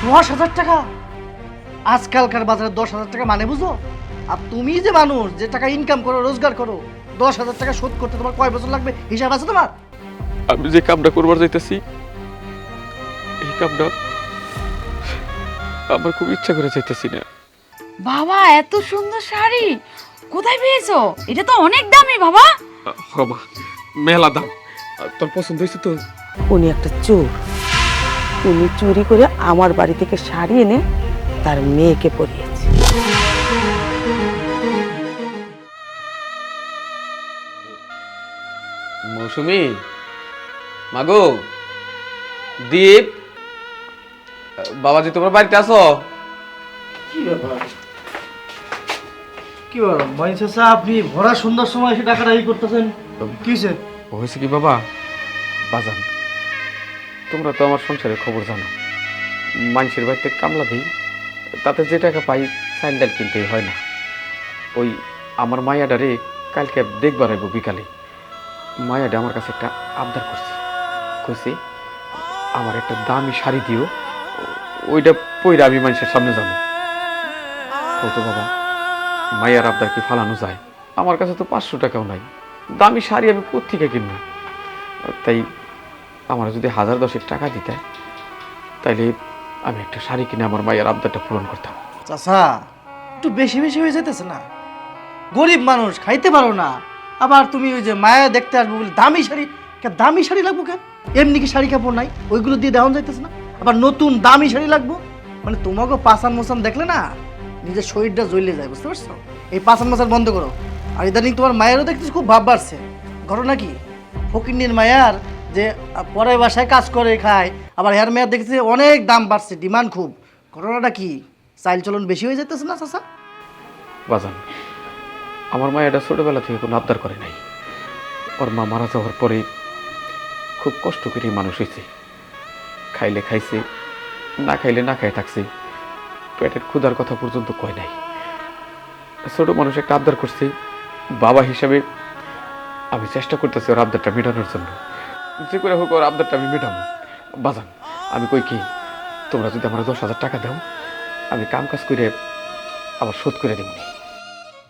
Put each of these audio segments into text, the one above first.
10,000 টাকা? আজকালকার বাজারে 10,000 টাকা মানে বুঝো? আর তুমি যে মানুষ যে টাকা ইনকাম করো, রোজগার করো, 10,000 টাকা শোধ করতে তোমার কয় বছর লাগবে হিসাব আছে তোমার? আমি যে কামটা করবার যাইতেছি এই কামটা আমার খুব ইচ্ছা করে যাইতেছি না। বাবা, এত সুন্দর শাড়ি কোথায় পেয়েছো? এটা তো অনেক দামি বাবা। হবা মেলা দাম। তোর পছন্দ হয়েছে তো? উনি একটা চোর। উনি চুরি করে আমার বাড়ি থেকে শাড়ি এনে তার মেয়েকে পরিয়েছে। মৌসুমী, মাগো, দীপ, বাবাজি তোমরা বাড়িতে আসো? কি ব্যাপার মহিন চাচা, আপনি ভরা সুন্দর সময় এসে টাকাটা করতেছেন, কি হয়েছে? হয়েছে কি বাবা? বাজান, তোমরা তো আমার সংসারের খবর জানো। মানুষের বাড়িতে কামলা দিই, তাতে যে টাকা পাই চাল ডাল কিনতেই হয় না। ওই আমার মায়াডারে কালকে দেখবার আইব বিকালে। মায়াডা আমার কাছে একটা আবদার করছে, কইছে আমার একটা দামি শাড়ি দিও, ওইটা পইরা আমি মানুষের সামনে যাবো। তো বাবা, মায়ার আবদার কি ফালানো যায়? আমার কাছে তো 500 টাকাও নাই, দামি শাড়ি আমি কোত্থেকে কিনবো? তাই আমার যদি 1010 টাকা দিতে, তাইলে আমি একটা শাড়ি কিনে আমার মায়ের আবদারটা পূরণ করতাম। চাচা, একটু বেশি বেশি হয়ে যেতেছে না? গরিব মানুষ, খাইতে পারো না, আবার তুমি ওই যে মায়া দেখতে আসবো বলে দামি শাড়ি। দামি শাড়ি লাগবো কেন? এমনি কি শাড়ি কাপড় নাই? ওইগুলো দিয়ে দেওয়া যাইতেছে না? আবার নতুন দামি শাড়ি লাগবো? মানে তোমাকে পাসান মোসান দেখলে না নিজের শরীরটা জ্বলে যায়, বুঝতে পারছো? এই পাসান মোসান বন্ধ করো। আর ইদানিং তোমার মায়েরও দেখতেছি খুব ভাব বাড়ছে। ঘটনা কি? ফকিন্নির মায়ার যে পরের বাসায় কাজ করে খায়, আবার হেয়ার মেয়ার দেখতেছি অনেক দাম বাড়ছে, ডিমান্ড খুব। ঘটনাটা কি? চাইল চলন বেশি হয়ে যেতেছে না চাচা? বাজান, আমার মা এটা ছোটবেলা থেকে কোনো আবদার করে নাই। ওর মা মারা যাওয়ার পরে খুব কষ্ট করে মানুষ হয়েছে। খাইলে খাইছে, না খাইলে না খাই থাকছে, পেটের ক্ষুধার কথা পর্যন্ত কয় নাই। ছোট মানুষ একটা আবদার করছে, বাবা হিসাবে আমি চেষ্টা করতেছি ওর আবদারটা মেটানোর জন্য। যে করে হোক ওর আবদারটা আমি মেটাবো। বাজান, আমি কই কি, তোমরা যদি আমার 10,000 টাকা দাও, আমি কাম কাজ করে আবার শোধ করে দেব।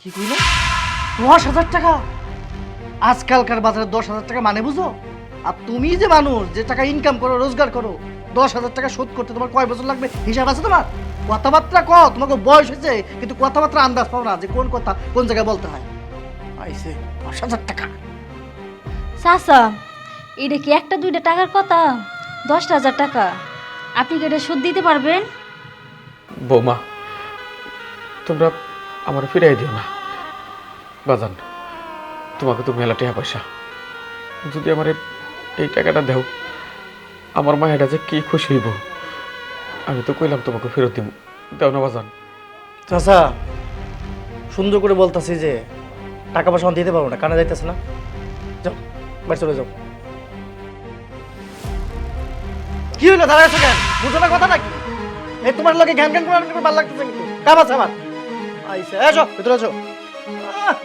কি কইলে? 10,000 টাকা? আজকালকার বাজারে 10,000 টাকা মানে বুঝো? আর তুমি যে মানুষ যে টাকা ইনকাম করো, রোজগার করো, 10,000 টাকা শোধ করতে তোমার কয় বছর লাগবে হিসাব আছে তোমার? কথাবার্তা তোমাকে বয়স হয়েছে, কিন্তু কথাবার্তা আন্দাজ পাও না যে কোন কথা কোন জায়গায় বলতে হয়। আইসে 10,000 টাকা! চাচা, এটা কি একটা দুইটা টাকার কথা? 10,000 টাকা আপনি কি এটা শোধ দিতে পারবেন? বৌমা, তোমরা আমার ফিরাই দিও না। বাজান, তোমাকে তো মেলা টাকা পয়সা, যদি আমার এই টাকাটা দাও, আমার মায়েরা যে কি খুশি হইব। আমি তো কইলাম তোমাকে ফেরত দিব, দাও না বাজান। চাচা, সুন্দর করে বলতাছি যে টাকা পয়সা আমি দিতে পারবো না, কানে যাইতেছে না। যাও, বাড়ি চলে যাও। কি হইলো, দাঁড়াইছো কেন? বুঝো না কথা নাকি? এই তোমার লোকে ঘ্যান ঘ্যান করে ভালো লাগতেছে কিন্তু কাম আছে আমার। আইসে এসো, ভিতরে এসো।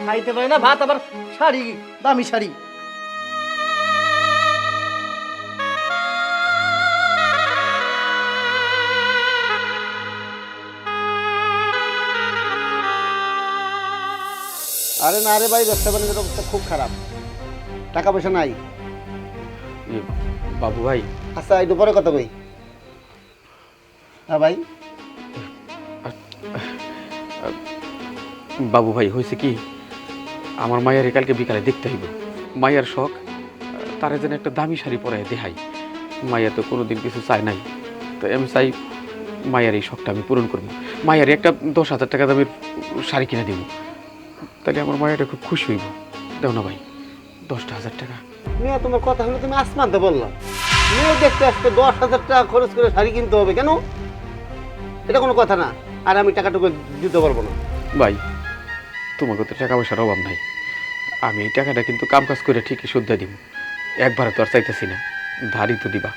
খাইতে পারি না ভাত, আবার শাড়ি, দামি শাড়ি। আরে না রে ভাই, ব্যবসা বাণিজ্যের অবস্থা খুব খারাপ, টাকা পয়সা নাই। বাবু ভাই, আচ্ছা একটু পরে কথা কই। হ্যাঁ ভাই, বাবু ভাই, হয়েছে কি, আমার মায়ের কালকে বিকালে দেখতে হইব। মায়ের শখ, তারা যেন একটা দামি শাড়ি পরায় দেখাই। মায়া তো কোনোদিন কিছু চায় নাই, তাই আমি চাই মায়ের এই শখটা আমি পূরণ করবো। মায়ের একটা 10,000 টাকা দামের শাড়ি কিনে দিব, তাহলে আমার মায়েরটা খুব খুশি হইব। দাও না ভাই, 10,000 টাকা। মেয়ে তোমার কথা হলো তুমি আসমানতে বললাম, মেয়ে দেখতে আসতে 10,000 টাকা খরচ করে শাড়ি কিনতে হবে কেন? এটা কোনো কথা না। আর আমি টাকাটুকু দিতে পারবো না। ভাই, তোমাকে তো টাকা পয়সার অভাব নাই, আমি এই টাকাটা কিন্তু কাম কাজ করে ঠিকই শুদ্ধ দিব। একবারে তো আর চাইতেছি না, ধারই তো দিবা।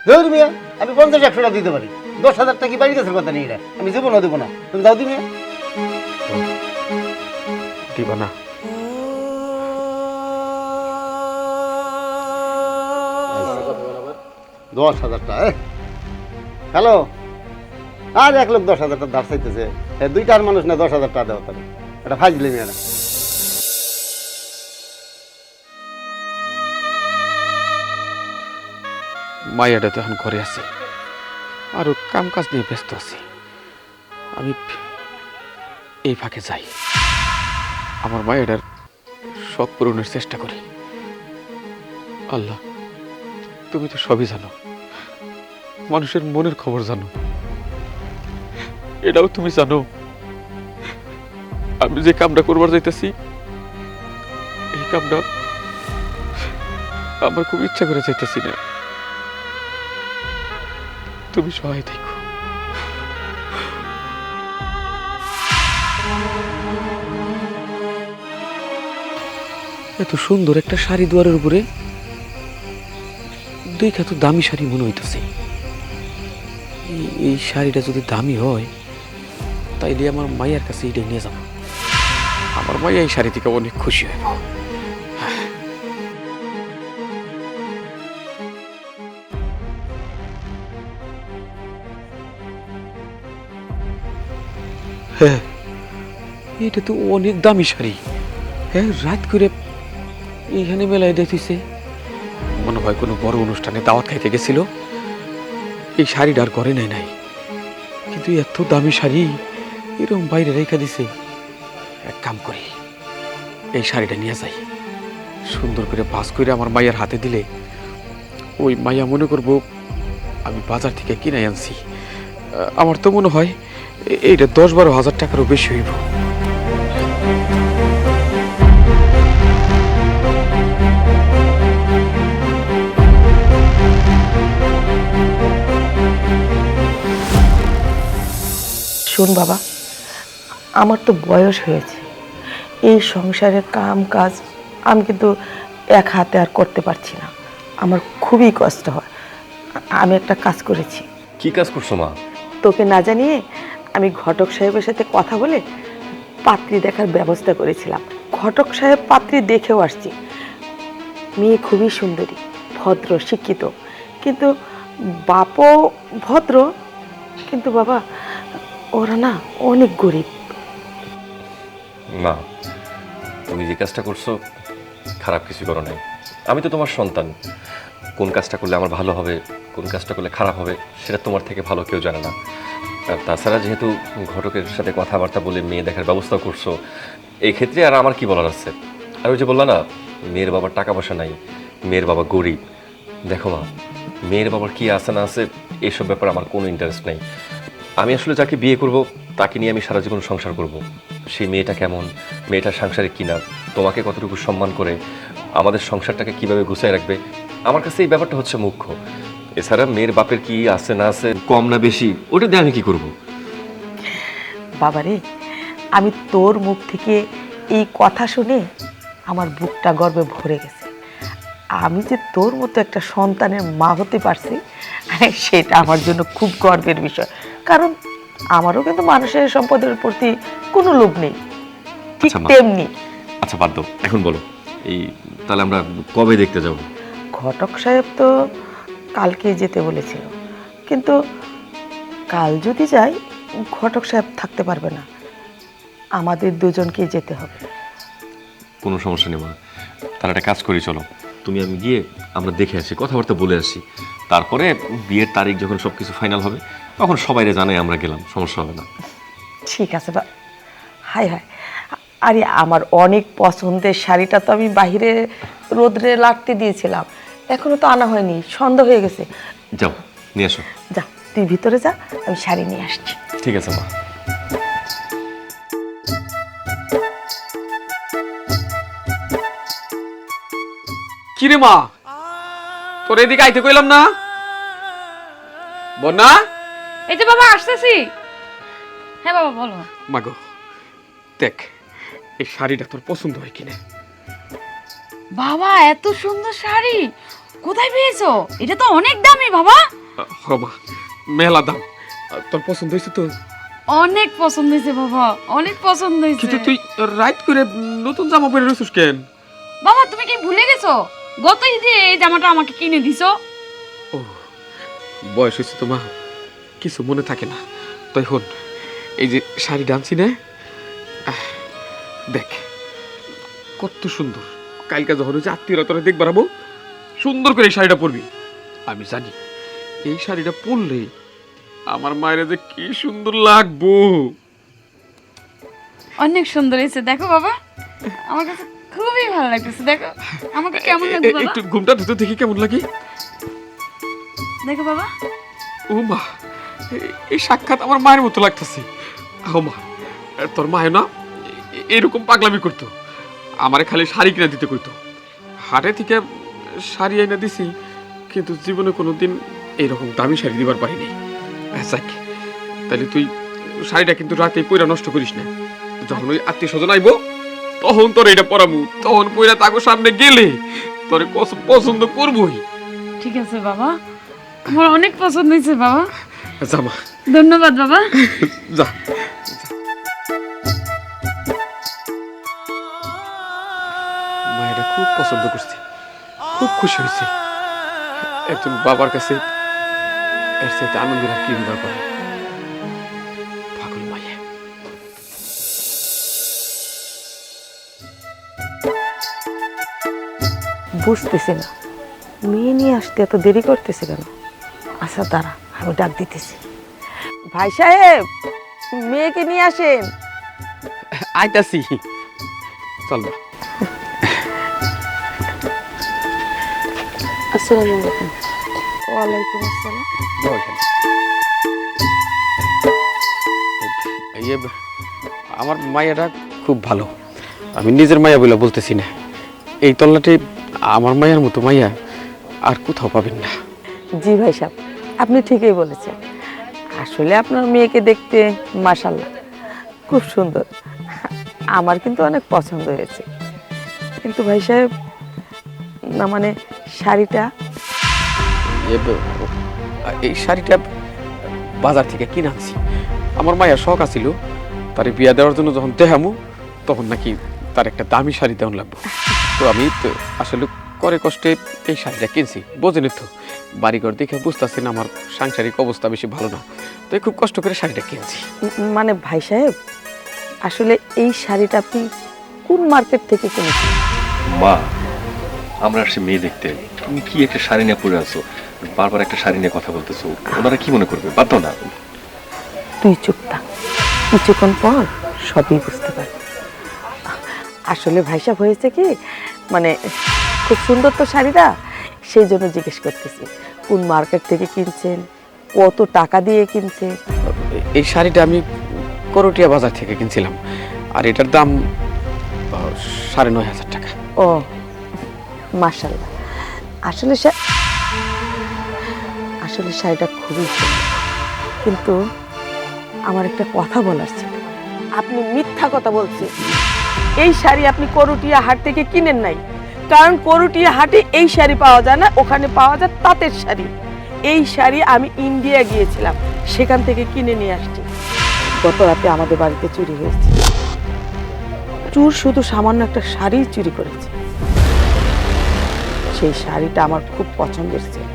ধর মেয়ে, আমি 50-100 টাকা দিতে পারি, 10,000 টাকা কি বাড়ি গেছে কথা নেই, এটা আমি জীবনও দেবো না। তুমি দাও দি মেয়ে। দিবা না? 10,000 টাকা? হ্যালো আর এক লোক 10,000 টাকা ধার চাইতেছে, দুইটার মানুষ না 10,000 টাকা দেওয়া তাহলে এটা ফাজলি মেয়েরা। মায়াটা তো এখন ঘরে আছে, আরো কাম কাজ নিয়ে ব্যস্ত আছি। আমি এই ফাঁকে যাই, আমার মায়ের শখ পূরণের চেষ্টা করি। আল্লাহ, তুমি তো সবই জানো, মানুষের মনের খবর জানো, এটাও তুমি জানো। আমি যে কামটা করবার যাইতেছি, এই কামটা আমার খুব ইচ্ছা করে যাইতেছি না। তুমি সহায় দেখো। এত সুন্দর একটা শাড়ি দুয়ারের উপরে, দেখা তো দামি শাড়ি মনে হইতেছে। এই শাড়িটা যদি দামি হয়, তাইলে আমার মায়ের কাছে এটা নিয়ে যাব। আমার মাইয়া এই শাড়ি থেকে অনেক খুশি হইব। হ্যাঁ, এটা তো অনেক দামি শাড়ি। হ্যাঁ, রাত করে এইখানে মেলায় দেখতেছে, মনে হয় কোনো বড় অনুষ্ঠানে দাওয়াত খাইতে গেছিল, এই শাড়িটা আর ঘরে নাই। কিন্তু এত দামি শাড়ি এরকম বাইরে রেখে দিছে। এক কাম করি, এই শাড়িটা নিয়ে যাই, সুন্দর করে ভাঁজ করে আমার মায়ের হাতে দিলে ওই মাইয়া মনে করব আমি বাজার থেকে কিনে আনছি। আমার তো মনে হয় এইটা 10-12 হাজার টাকারও বেশি হইব। শোন বাবা, আমার তো বয়স হয়েছে, এই সংসারে কাম কাজ আমি কিন্তু এক হাতে আর করতে পারছি না, আমার খুবই কষ্ট হয়। আমি একটা কাজ করেছি। কি কাজ করছো মা? তোকে না জানিয়ে আমি ঘটক সাহেবের সাথে কথা বলে পাত্রী দেখার ব্যবস্থা করেছিলাম। ঘটক সাহেব পাত্রী দেখেও আসছি। মেয়ে খুবই সুন্দরী, ভদ্র, শিক্ষিত, কিন্তু বাপও ভদ্র, কিন্তু বাবা ওরা না অনেক গরিব। মা, তুমি যে কাজটা করছো খারাপ কিছু করো নাই। আমি তো তোমার সন্তান, কোন কাজটা করলে আমার ভালো হবে, কোন কাজটা করলে খারাপ হবে, সেটা তোমার থেকে ভালো কেউ জানে না। আর তাছাড়া যেহেতু ঘটকের সাথে কথাবার্তা বলে মেয়ে দেখার ব্যবস্থা করছো, এই ক্ষেত্রে আর আমার কি বলার আছে? আর ওই যে বললা না, মেয়ের বাবার টাকা পয়সা নাই, মেয়ের বাবা গরিব। দেখো মা, মেয়ের বাবার কি আছে না আছে এসব ব্যাপারে আমার কোনো ইন্টারেস্ট নেই। আমি আসলে যাকে বিয়ে করব তাকে নিয়ে আমি সারা জীবন সংসার করব। সেই মেয়েটা কেমন, মেয়েটার সাংসারিক কিনা, তোমাকে কতটুকু সম্মান করে, আমাদের সংসারটাকে কিভাবে গুছিয়ে রাখবে, আমার কাছে এই ব্যাপারটা হচ্ছে মুখ্য। এছাড়া মেয়ের বাপের কি আছে না আছে, কম না বেশি, ওটা দিয়ে আমি কি করব? বাবারে, আমি তোর মুখ থেকে এই কথা শুনে আমার বুকটা গর্বে ভরে গেছে। আমি যে তোর মতো একটা সন্তানের মা হতে পারছি, সেটা আমার জন্য খুব গর্বের বিষয়। কারণ আমারও কিন্তু মানুষের সম্পদের প্রতি কোনো লোভ নেই, ঠিক আচ্ছা মা। তেমনি। আচ্ছা বাদ দাও, এখন বলো এই তাহলে আমরা কবে দেখতে যাব? ঘটক সাহেব তো কালকে যেতে বলেছিল, কিন্তু কাল যদি যাই ঘটক সাহেব থাকতে পারবে না, আমাদের দুজনকেই যেতে হবে। কোনো সমস্যা নেই মা, তাহলে একটা কাজ করি, চলো তুমি আমি গিয়ে আমরা দেখে আসি, কথাবার্তা বলে আসি, তারপরে বিয়ের তারিখ যখন সব কিছু ফাইনাল হবে তখন সবাইরে জানাই আমরা গেলাম, সমস্যা হবে না। ঠিক আছে বা হাই হাই, আরে আমার অনেক পছন্দের শাড়িটা তো আমি বাইরে রোদ্রে লাটতে দিয়েছিলাম, এখনো তো আনা হয়নি, সন্ধ্যা হয়ে গেছে। যাও নিয়ে আসো। যা তুই ভিতরে যা, আমি শাড়ি নিয়ে আসছি। ঠিক আছে মা। কিরে মা, তোর এদিকে আইতে কইলাম না? বন্যা, এই যে বাবা আসতেছি। হ্যাঁ বাবা বলো। মাগো দেখ, এই শাড়িটা তোর পছন্দ হয় কিনা? বাবা এত সুন্দর শাড়ি কোথায় পেয়েছো? এটা তো অনেক দামি বাবা। হবা মেলা দাম, তোর পছন্দ হয়েছে তো? অনেক পছন্দ হয়েছে বাবা, অনেক পছন্দ হয়েছে। কিন্তু তুই রাইট করে নতুন জামা পরে রয়েছিস কেন? বাবা তুমি কি ভুলে গেছো গত ঈদে এই জামাটা আমাকে কিনে দিছো? ও বয়স হয়েছে তো মা, কিছু মনে থাকে না। তো এখন এই যে শাড়ি ডানছি না, দেখ কত সুন্দর। কালকে যখন হচ্ছে আত্মীয়রা তোরা দেখবার আবো, সুন্দর করে এই শাড়িটা পরবি। আমি জানি এই শাড়িটা পরলে আমার মায়ের যে কি সুন্দর লাগবো। অনেক সুন্দর হয়েছে দেখো বাবা, আমার কাছে খুবই ভালো লাগতেছে। দেখো আমাকে কেমন লাগছে বাবা, একটু ঘুমটা ধুতে দেখি কেমন লাগে। দেখো বাবা। ও মা, এই সাক্ষাৎ আমার মায়ের মতো লাগতেছে। ও মা, তোর মায় না এরকম পাগলামি করতো, আমারে খালি শাড়ি কিনে দিতে কইতো। হাটে থেকে শাড়ি এনে দিছি, কিন্তু জীবনে কোনোদিন এইরকম দামি শাড়ি দিবার পারিনি। যাক, তাহলে তুই শাড়িটা কিন্তু রাতে পয়রা নষ্ট করিস না। যখন ওই আত্মীয় স্বজন আইব তখন তোর এটা পরামু, তখন পয়রা তাকে সামনে গেলে তোরে পছন্দ করবই। ঠিক আছে বাবা, আমার অনেক পছন্দ হয়েছে বাবা। জামা, ধন্যবাদ বাবা। যা। মায়েরা খুব পছন্দ করছে, খুব খুশি হয়েছে। একজন বাবার কাছে এর সাথে আনন্দের আর কি হবার পারে। পাগল মাইয়া। বুঝতেছি না মেয়ে নিয়ে আসতে এত দেরি করতেছে কেন। আচ্ছা দাঁড়া, আমি ডাক দিতেছি। ভাই সাহেব, মেয়েকে নিয়ে আসেন। আইতাছি, চল মা। আসসালামু আলাইকুম। ওয়ালাইকুম আসসালাম। বল এখানে। ইয়ে, আমার মায়েরা খুব ভালো, আমি নিজের মায়া বলে বলতেছি না। এই তল্লাটি আমার মায়ের মতো মাইয়া আর কোথাও পাবেন না। জি ভাই সাহেব, আপনি ঠিকই বলেছেন। আসলে আপনার মেয়েকে দেখতে মাশাআল্লাহ খুব সুন্দর, আমার কিন্তু অনেক পছন্দ হয়েছে। কিন্তু ভাই সাহেব, না মানে শাড়িটা, এই শাড়িটা বাজার থেকে কিনে আনছি। আমার মায়ের শখ আছিল তার বিয়া দেওয়ার জন্য, যখন দেখামু তখন নাকি তার একটা দামি শাড়ি দেওয়া লাগবে। তো আমি তো আসলে করে কষ্টে এই শাড়িটা কিনছি। বোঝেনি তো, বাড়িঘর দেখে বুঝতেছি না আমার সাংসারিক অবস্থা বেশি ভালো না, তাই খুব কষ্ট করে শাড়িটা কিনছি। মানে ভাই সাহেব, আসলে এই শাড়িটা আপনি কোন মার্কেট থেকে কিনেছেন? মা, আমরা আসছি মেয়ে দেখতে, তুমি কি একটা শাড়ি নিয়ে পরে আছো, বারবার একটা শাড়ি নিয়ে কথা বলতেছো, ওনারা কি মনে করবে? বাধ্য না। তুই চুপ থাক, কিছুক্ষণ পর সবই বুঝতে পারবি। আসলে ভাই সাহেব হয়েছে কি, মানে খুব সুন্দর তো শাড়িটা, সেই জন্য জিজ্ঞেস করতেছি কোন মার্কেট থেকে কিনছেন, কত টাকা দিয়ে কিনছেন। এই শাড়িটা আমি করটিয়া বাজার থেকে কিনছিলাম, আর এটার দাম ৯,৫০০ টাকা। ও মাশাআল্লাহ, আসলে আসলে শাড়িটা খুবই সুন্দর, কিন্তু আমার একটা কথা বলার ছিল। আপনি মিথ্যা কথা বলছেন। এই শাড়ি আপনি করটিয়া হাট থেকে কিনেন নাই, কারণ করটিয়া হাটে এই শাড়ি পাওয়া যায় না, ওখানে পাওয়া যায় তাঁতের শাড়ি। এই শাড়ি আমি ইন্ডিয়া গিয়েছিলাম, সেখান থেকে কিনে নিয়ে আসছি। গত রাতে আমাদের বাড়িতে চুরি হয়েছে। চোর শুধু সামান্য একটা শাড়ি চুরি করেছে। সেই শাড়িটা আমার খুব পছন্দের ছিল,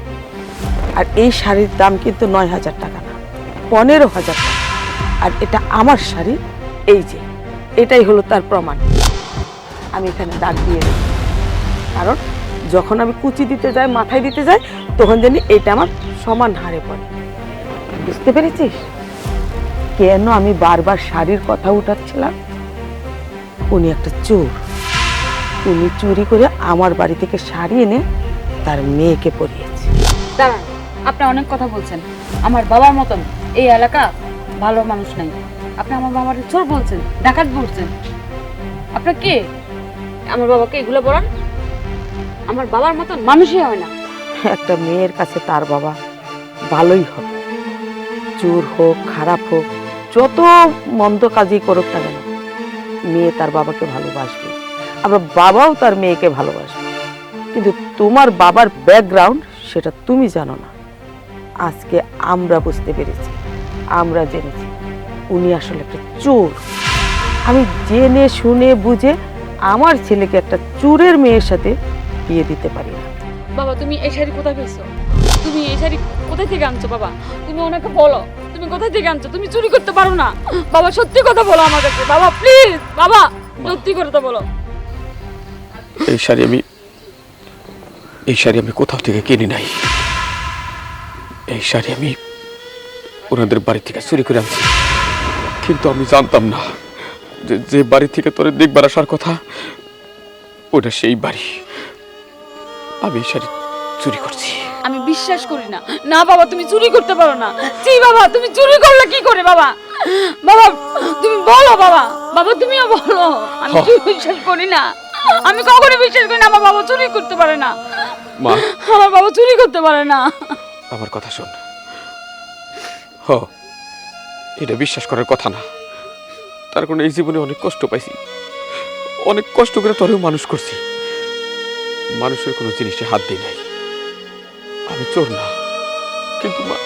আর এই শাড়ির দাম কিন্তু ৯,০০০ টাকা না, ১৫,০০০ টাকা। আর এটা আমার শাড়ি, এই যে এটাই হলো তার প্রমাণ। আমি এখানে দাগ দিয়ে দিই, কারণ যখন আমি কুচি দিতে যাই, মাথায় দিতে যাই, তখন জানি এটা আমার সমান হারে পড়ে। বুঝতে পেরেছিস কেন আমি বারবার শাড়ির কথা উঠাচ্ছিলাম? উনি একটা চোর, উনি চুরি করে আমার বাড়ি থেকে শাড়ি এনে তার মেয়েকে পরিয়েছে। দাঁড়ান, আপনি অনেক কথা বলছেন। আমার বাবার মতন এই এলাকা ভালো মানুষ নাই। আপনি আমার বাবার চোর বলছেন, ডাকাত বলছেন। আপনার কে আমার বাবাকে এগুলো বলেন? আমার বাবার মতন মানুষই হয় না। একটা মেয়ের কাছে তার বাবা ভালোই হবে, চোর হোক খারাপ হোক, যত মন্দ কাজই করুক না কেন, মেয়ে তার বাবাকে ভালোবাসবে, আবার বাবাও তার মেয়েকে ভালোবাসবে। কিন্তু তোমার বাবার ব্যাকগ্রাউন্ড সেটা তুমি জানো না। আজকে আমরা বুঝতে পেরেছি, আমরা জেনেছি উনি আসলে একটা চোর। আমি জেনে শুনে বুঝে আমার ছেলেকে একটা চোরের মেয়ের সাথে বিয়ে দিতে পারি না। বাবা, তুমি এই শাড়ি কোথায় পেয়েছো? তুমি এই শাড়ি কোথায় থেকে আনছো বাবা? তুমি ওনাকে বলো, তুমি কোথা থেকে আনছো? তুমি চুরি করতে পারো না। বাবা সত্যি কথা বলো আমার কাছে, বাবা প্লিজ, বাবা সত্যি কথা বলো। এই শাড়ি আমি কোথাও থেকে কিনি নাই। এই শাড়ি আমি ওনাদের বাড়ি থেকে চুরি করে আনছি। কিন্তু আমি জানতাম না যে বাড়ি থেকে তোরে দেখবার আসার কথা ওটা সেই বাড়ি। আমি এই শাড়ি চুরি করছি। আমি বিশ্বাস করি না। না বাবা, তুমি চুরি করতে পারো না। জি বাবা, তুমি চুরি করলে কি করে বাবা? বাবা তুমি বলো বাবা, বাবা তুমিও বলো। আমি বিশ্বাস করি না, আমি কখনো বিশ্বাস করি না আমার বাবা চুরি করতে পারে না। মা, আমার বাবা চুরি করতে পারে না। আমার কথা শোন। এটা বিশ্বাস করার কথা না। তার কারণে এই জীবনে অনেক কষ্ট পাইছি, অনেক কষ্ট করে তোরেও মানুষ করছি। মানুষের কোনো জিনিসে হাত দিই নাই। আমি চোর না, কিন্তু মা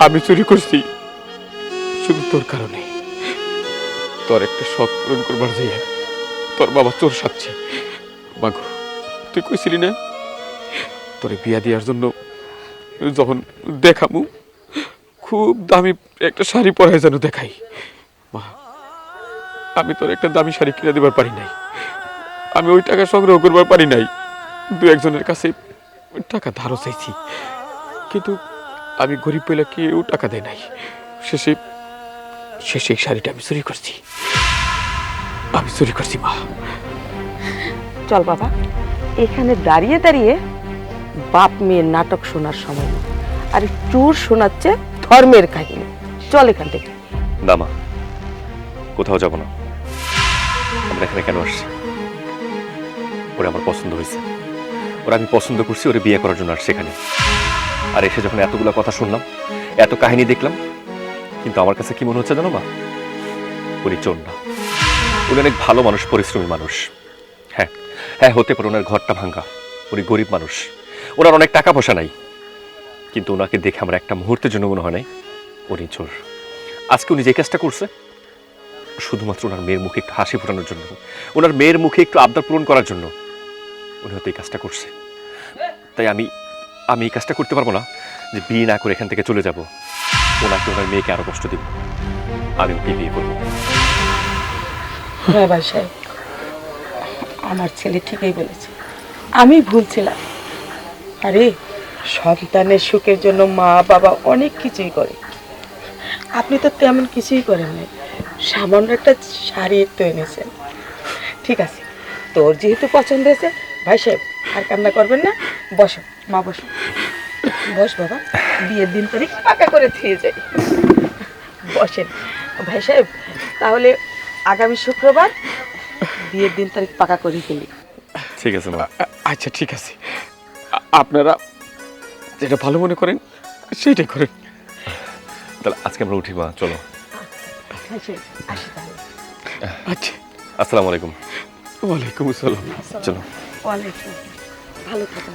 আমি চুরি করছি শুধু তোর কারণে। তোর একটা শখ পূরণ করবার যাইয়া তোর বাবা চোর সাজছে। মাগো, তুই কইছিলি না তোরে বিয়া দেওয়ার জন্য যখন দেখামু খুব দামি একটা শাড়ি পরায় যেন দেখাই। মা, আমি তোর একটা দামি শাড়ি কিনে দেবার পারি নাই। আমি ওই টাকা সংগ্রহ করবার পারি নাই। দু একজনের কাছে টাকা ধারও চাইছি, কিন্তু আমি গরিব পেলে কেউ টাকা দেয় নাই। শেষে এই শাড়িটা আমি চুরি করছি। মা। চল বাবা, এখানে দাঁড়িয়ে দাঁড়িয়ে বাপ মেয়ের নাটক শোনার সময় নেই। আর চোর শোনাচ্ছে ধর্মের কাহিনী। চল এখান থেকে। না মা, কোথাও যাব না। আমরা এখানে কেন আসছি? ওরা আমার পছন্দ হয়েছে, ওরা আমি পছন্দ করছি, ওরা বিয়ে করার জন্য আসছে এখানে। আর এসে যখন এতগুলো কথা শুনলাম, এত কাহিনী দেখলাম, কিন্তু আমার কাছে কি মনে হচ্ছে জানো মা? উনি চোর না, উনি অনেক ভালো মানুষ, পরিশ্রমী মানুষ। হ্যাঁ হ্যাঁ, হতে পারে ওনার ঘরটা ভাঙ্গা, উনি গরিব মানুষ, ওনার অনেক টাকা পয়সা নাই, কিন্তু ওনাকে দেখে আমার একটা মুহূর্তের জন্য মনে হয় নাই উনি চোর। আজকে উনি যে কাজটা করছে শুধুমাত্র ওনার মেয়ের মুখে একটু হাসি ফোটানোর জন্য, ওনার মেয়ের মুখে একটু আবদার পূরণ করার জন্য উনি হয়তো এই কাজটা করছে। তাই আমি এই কাজটা করতে পারবো না যে বিয়ে না করে এখান থেকে চলে যাব, ওনাকে ওনার মেয়েকে আরো কষ্ট দিব। আমি ওকে বিয়ে করবো। হ্যাঁ ভাই সাহেব, আমার ছেলে ঠিকই বলেছে, আমি ভুলছিলাম। আরে সন্তানের সুখের জন্য মা বাবা অনেক কিছুই করে। আপনি তো তেমন কিছুই করেন নাই, সামান্য একটা শাড়ি তো এনেছেন। ঠিক আছে, তোর যেহেতু পছন্দ হয়েছে, ভাই সাহেব আর কান্না করবেন না। বসো মা, বসো। বস বাবা, বিয়ের দিন তারিখ পাকা করে দিয়ে যাই। বসেন ভাই সাহেব, তাহলে আগামী শুক্রবার বিয়ের দিন তারিখ পাকা করে ফেলি। ঠিক আছে মা। আচ্ছা ঠিক আছে, আপনারা যেটা ভালো মনে করেন সেইটাই করেন। তাহলে আজকে আমরা উঠি মা, চলো। আসি তাহলে। আচ্ছা, আসসালামু আলাইকুম। ওয়ালাইকুম আসসালাম। চলো। ওয়ালাইকুম আসসালাম। ভালো থাকো।